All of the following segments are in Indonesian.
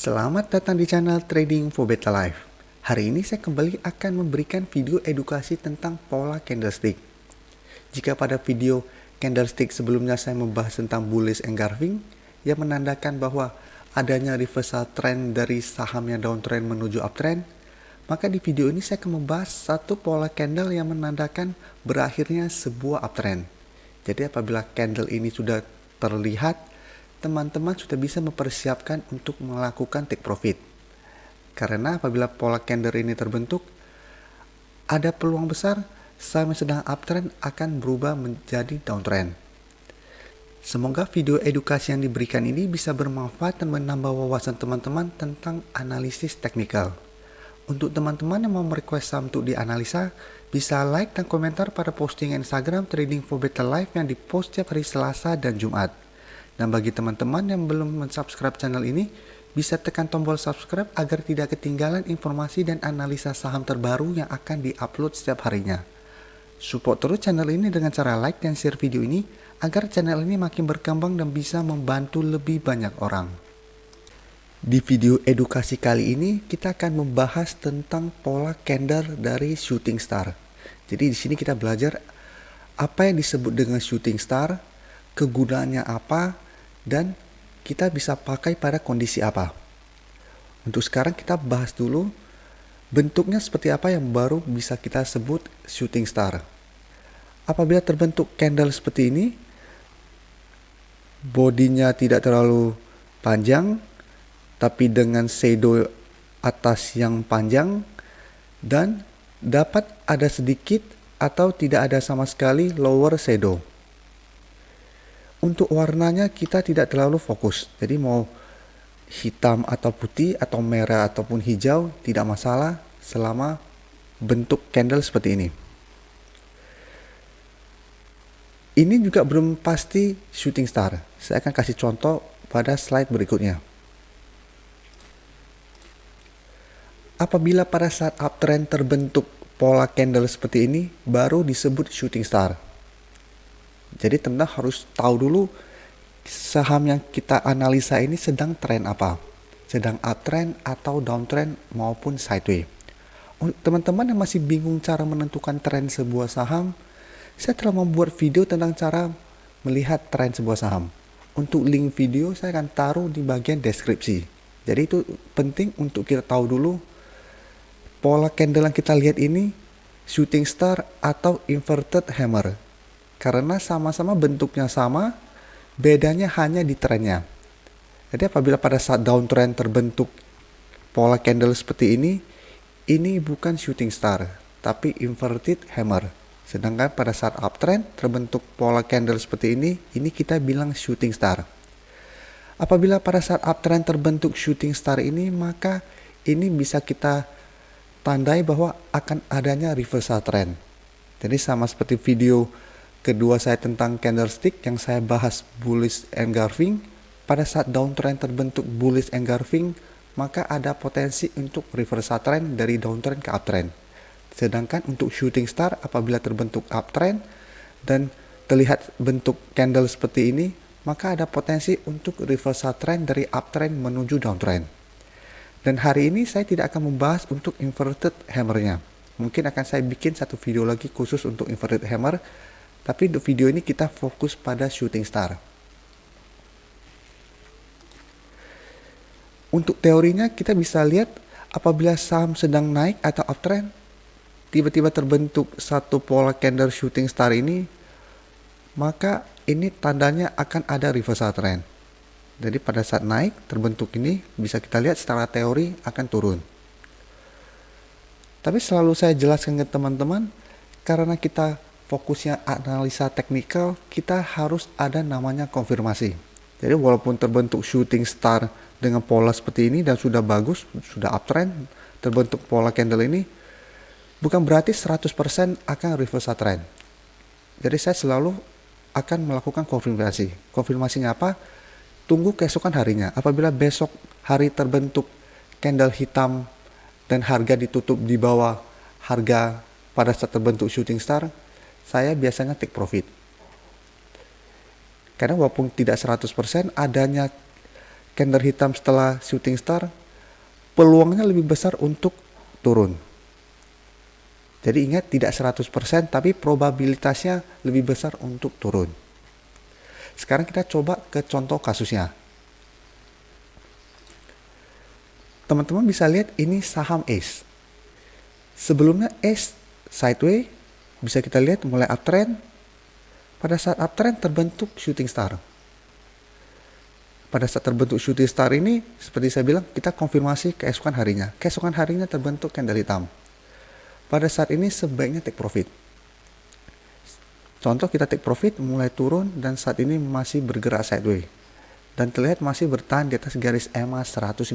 Selamat datang di channel Trading for Better Life. Hari ini saya kembali akan memberikan video edukasi tentang pola candlestick. Jika pada video candlestick sebelumnya saya membahas tentang bullish engulfing yang menandakan bahwa adanya reversal trend dari saham yang downtrend menuju uptrend, maka di video ini saya akan membahas satu pola candle yang menandakan berakhirnya sebuah uptrend. Jadi apabila candle ini sudah terlihat, teman-teman sudah bisa mempersiapkan untuk melakukan take profit. Karena apabila pola candle ini terbentuk, ada peluang besar saham yang sedang uptrend akan berubah menjadi downtrend. Semoga video edukasi yang diberikan ini bisa bermanfaat dan menambah wawasan teman-teman tentang analisis teknikal. Untuk teman-teman yang mau merequest saham untuk dianalisa, bisa like dan komentar pada posting Instagram Trading for Better Life yang dipost setiap hari Selasa dan Jumat. Dan bagi teman-teman yang belum mensubscribe channel ini, bisa tekan tombol subscribe agar tidak ketinggalan informasi dan analisa saham terbaru yang akan diupload setiap harinya. Support terus channel ini dengan cara like dan share video ini, agar channel ini makin berkembang dan bisa membantu lebih banyak orang. Di video edukasi kali ini, kita akan membahas tentang pola candle dari shooting star. Jadi di sini kita belajar apa yang disebut dengan shooting star, kegunaannya apa, dan kita bisa pakai pada kondisi apa. Untuk sekarang kita bahas dulu bentuknya seperti apa yang baru bisa kita sebut shooting star. Apabila terbentuk candle seperti ini, bodinya tidak terlalu panjang, tapi dengan shadow atas yang panjang, dan dapat ada sedikit atau tidak ada sama sekali lower shadow. Untuk warnanya kita tidak terlalu fokus, jadi mau hitam atau putih atau merah ataupun hijau tidak masalah selama bentuk candle seperti ini. Ini juga belum pasti shooting star. Saya akan kasih contoh pada slide berikutnya. Apabila pada saat uptrend terbentuk pola candle seperti ini, baru disebut shooting star. Jadi teman-teman harus tahu dulu saham yang kita analisa ini sedang tren apa. Sedang uptrend atau downtrend maupun sideways. Untuk teman-teman yang masih bingung cara menentukan tren sebuah saham, saya telah membuat video tentang cara melihat tren sebuah saham. Untuk link video saya akan taruh di bagian deskripsi. Jadi itu penting untuk kita tahu dulu pola candle yang kita lihat ini shooting star atau inverted hammer. Karena sama-sama bentuknya sama, bedanya hanya di trennya. Jadi apabila pada saat downtrend terbentuk pola candle seperti ini bukan shooting star, tapi inverted hammer. Sedangkan pada saat uptrend terbentuk pola candle seperti ini kita bilang shooting star. Apabila pada saat uptrend terbentuk shooting star ini, maka ini bisa kita tandai bahwa akan adanya reversal trend. Jadi sama seperti video kedua saya tentang candlestick yang saya bahas bullish engulfing, pada saat downtrend terbentuk bullish engulfing, maka ada potensi untuk reversal trend dari downtrend ke uptrend. Sedangkan untuk shooting star apabila terbentuk uptrend dan terlihat bentuk candle seperti ini, maka ada potensi untuk reversal trend dari uptrend menuju downtrend. Dan hari ini saya tidak akan membahas untuk inverted hammernya. Mungkin akan saya bikin satu video lagi khusus untuk inverted hammer. Tapi untuk video ini kita fokus pada shooting star. Untuk teorinya kita bisa lihat apabila saham sedang naik atau uptrend, tiba-tiba terbentuk satu pola candle shooting star ini, maka ini tandanya akan ada reversal trend. Jadi pada saat naik terbentuk ini bisa kita lihat secara teori akan turun. Tapi selalu saya jelaskan ke teman-teman, karena kita fokusnya analisa teknikal, kita harus ada namanya konfirmasi. Jadi walaupun terbentuk shooting star dengan pola seperti ini dan sudah bagus, sudah uptrend, terbentuk pola candle ini, bukan berarti 100% akan reversal trend. Jadi saya selalu akan melakukan konfirmasi. Konfirmasinya apa? Tunggu keesokan harinya. Apabila besok hari terbentuk candle hitam dan harga ditutup di bawah harga pada saat terbentuk shooting star, saya biasanya take profit. Karena walaupun tidak 100% adanya candle hitam setelah shooting star, peluangnya lebih besar untuk turun. Jadi ingat, tidak 100%, tapi probabilitasnya lebih besar untuk turun. Sekarang kita coba ke contoh kasusnya. Teman-teman bisa lihat ini saham ACE. Sebelumnya ACE sideways, bisa kita lihat mulai uptrend. Pada saat uptrend terbentuk shooting star. Pada saat terbentuk shooting star ini, seperti saya bilang, kita konfirmasi keesokan harinya. Keesokan harinya terbentuk candle hitam. Pada saat ini sebaiknya take profit. Contoh, kita take profit mulai turun dan saat ini masih bergerak sideways. Dan terlihat masih bertahan di atas garis EMA 150.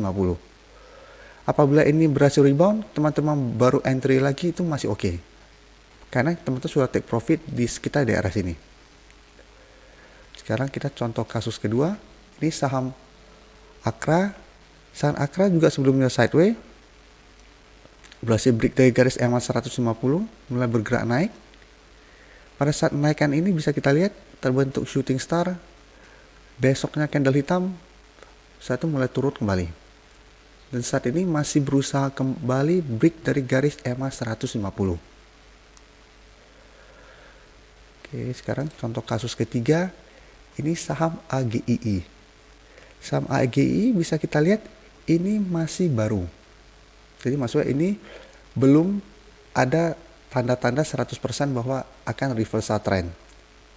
Apabila ini berhasil rebound, teman-teman baru entry lagi, itu masih oke. Karena teman-teman sudah take profit di sekitar daerah sini. Sekarang kita contoh kasus kedua. Ini saham Akra. Saham Akra juga sebelumnya sideways. Berhasil break dari garis EMA 150, mulai bergerak naik. Pada saat menaikkan ini bisa kita lihat terbentuk shooting star. Besoknya candle hitam, saat itu mulai turun kembali. Dan saat ini masih berusaha kembali break dari garis EMA 150. Oke, sekarang contoh kasus ketiga. Ini saham AGII. Saham AGII bisa kita lihat ini masih baru. Jadi maksudnya ini belum ada tanda-tanda 100% bahwa akan reversal trend.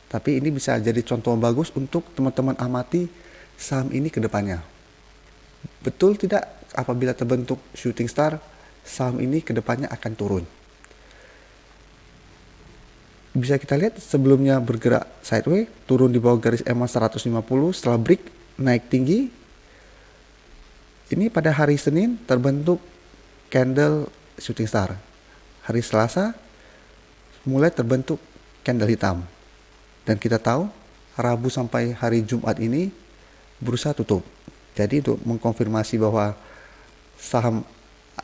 Tapi ini bisa jadi contoh bagus untuk teman-teman amati saham ini ke depannya. Betul tidak apabila terbentuk shooting star, saham ini ke depannya akan turun. Bisa kita lihat sebelumnya bergerak sideways, turun di bawah garis EMA 150, setelah break naik tinggi. Ini pada hari Senin terbentuk candle shooting star. Hari Selasa mulai terbentuk candle hitam. Dan kita tahu Rabu sampai hari Jumat ini berusaha tutup. Jadi untuk mengkonfirmasi bahwa saham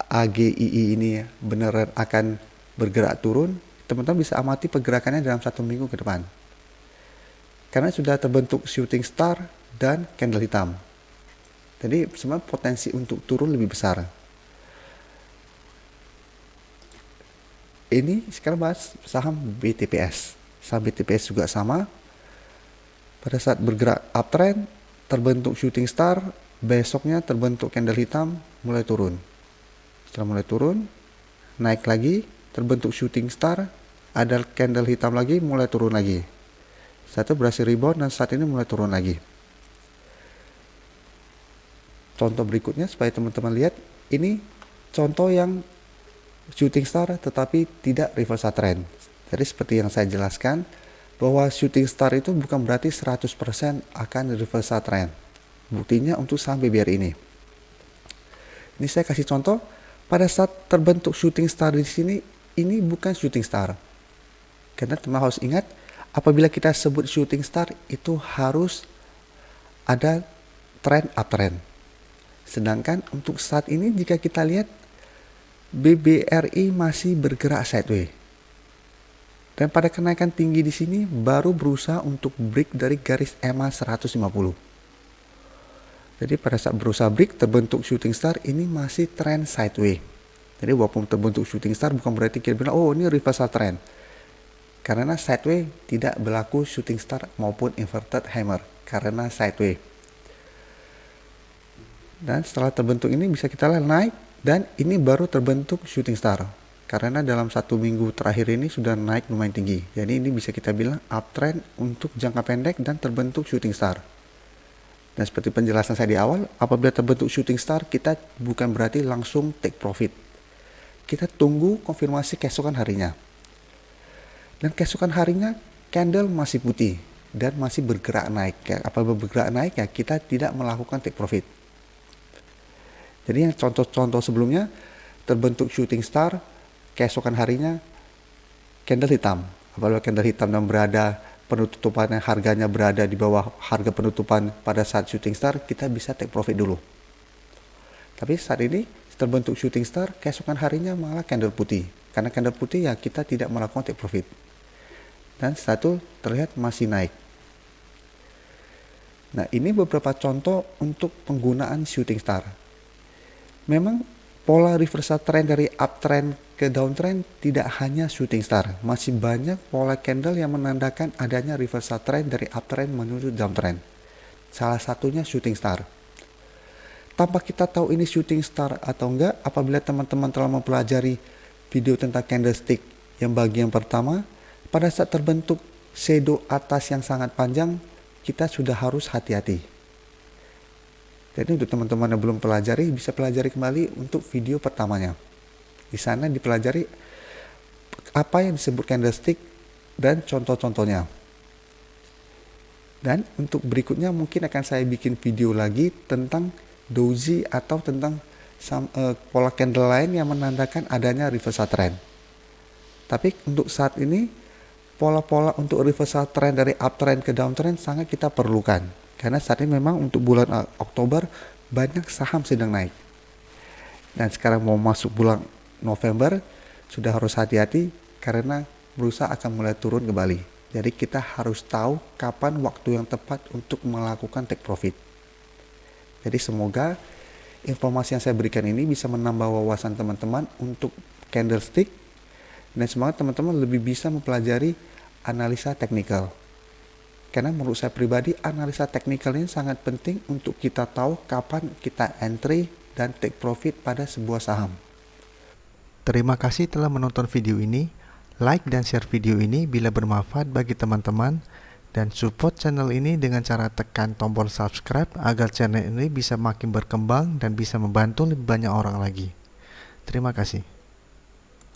AGII ini benar akan bergerak turun, teman-teman bisa amati pergerakannya dalam 1 minggu ke depan. Karena sudah terbentuk shooting star dan candle hitam. Jadi sebenarnya potensi untuk turun lebih besar. Ini sekarang bahas saham BTPS. Saham BTPS juga sama. Pada saat bergerak uptrend, terbentuk shooting star, besoknya terbentuk candle hitam, mulai turun. Setelah mulai turun, naik lagi, terbentuk shooting star, ada candle hitam lagi, mulai turun lagi. Saat itu berhasil rebound dan saat ini mulai turun lagi. Contoh berikutnya supaya teman-teman lihat, ini contoh yang shooting star tetapi tidak reversal trend. Jadi seperti yang saya jelaskan, bahwa shooting star itu bukan berarti 100% akan reversal trend. Buktinya untuk saham BBR ini. Ini saya kasih contoh, pada saat terbentuk shooting star di sini, ini bukan shooting star. Karena teman harus ingat, apabila kita sebut shooting star itu harus ada trend uptrend. Sedangkan untuk saat ini jika kita lihat BBRI masih bergerak sideways. Dan pada kenaikan tinggi di sini baru berusaha untuk break dari garis EMA 150. Jadi pada saat berusaha break terbentuk shooting star, ini masih trend sideways. Jadi walaupun terbentuk shooting star bukan berarti kita bilang oh ini reversal trend. Karena sideways tidak berlaku shooting star maupun inverted hammer karena sideways. Dan setelah terbentuk ini bisa kita lihat naik. Dan ini baru terbentuk shooting star. Karena dalam 1 minggu terakhir ini sudah naik lumayan tinggi. Jadi ini bisa kita bilang uptrend untuk jangka pendek dan terbentuk shooting star. Dan seperti penjelasan saya di awal, apabila terbentuk shooting star, kita bukan berarti langsung take profit. Kita tunggu konfirmasi keesokan harinya. Dan keesokan harinya candle masih putih dan masih bergerak naik. Apabila bergerak naik ya kita tidak melakukan take profit. Jadi yang contoh-contoh sebelumnya terbentuk shooting star, keesokan harinya candle hitam. Apabila candle hitam dan berada penutupannya harganya berada di bawah harga penutupan pada saat shooting star, kita bisa take profit dulu. Tapi saat ini terbentuk shooting star, keesokan harinya malah candle putih. Karena candle putih ya kita tidak melakukan take profit. Dan satu terlihat masih naik. Nah, ini beberapa contoh untuk penggunaan shooting star. Memang pola reversal trend dari uptrend ke downtrend tidak hanya shooting star. Masih banyak pola candle yang menandakan adanya reversal trend dari uptrend menuju downtrend. Salah satunya shooting star. Tanpa kita tahu ini shooting star atau enggak, apabila teman-teman telah mempelajari video tentang candlestick yang bagian pertama, pada saat terbentuk shadow atas yang sangat panjang, kita sudah harus hati-hati. Jadi untuk teman-teman yang belum pelajari, bisa pelajari kembali untuk video pertamanya. Di sana dipelajari apa yang disebut candlestick dan contoh-contohnya. Dan untuk berikutnya mungkin akan saya bikin video lagi tentang doji atau tentang pola candle lain yang menandakan adanya reversal trend. Tapi untuk saat ini, pola-pola untuk reversal trend dari uptrend ke downtrend sangat kita perlukan. Karena saat ini memang untuk bulan Oktober banyak saham sedang naik. Dan sekarang mau masuk bulan November, sudah harus hati-hati karena bursa akan mulai turun kembali. Jadi kita harus tahu kapan waktu yang tepat untuk melakukan take profit. Jadi semoga informasi yang saya berikan ini bisa menambah wawasan teman-teman untuk candlestick. Dan semoga teman-teman lebih bisa mempelajari analisa teknikal. Karena menurut saya pribadi, analisa teknikal ini sangat penting untuk kita tahu kapan kita entry dan take profit pada sebuah saham. Terima kasih telah menonton video ini. Like dan share video ini bila bermanfaat bagi teman-teman. Dan support channel ini dengan cara tekan tombol subscribe agar channel ini bisa makin berkembang dan bisa membantu lebih banyak orang lagi. Terima kasih.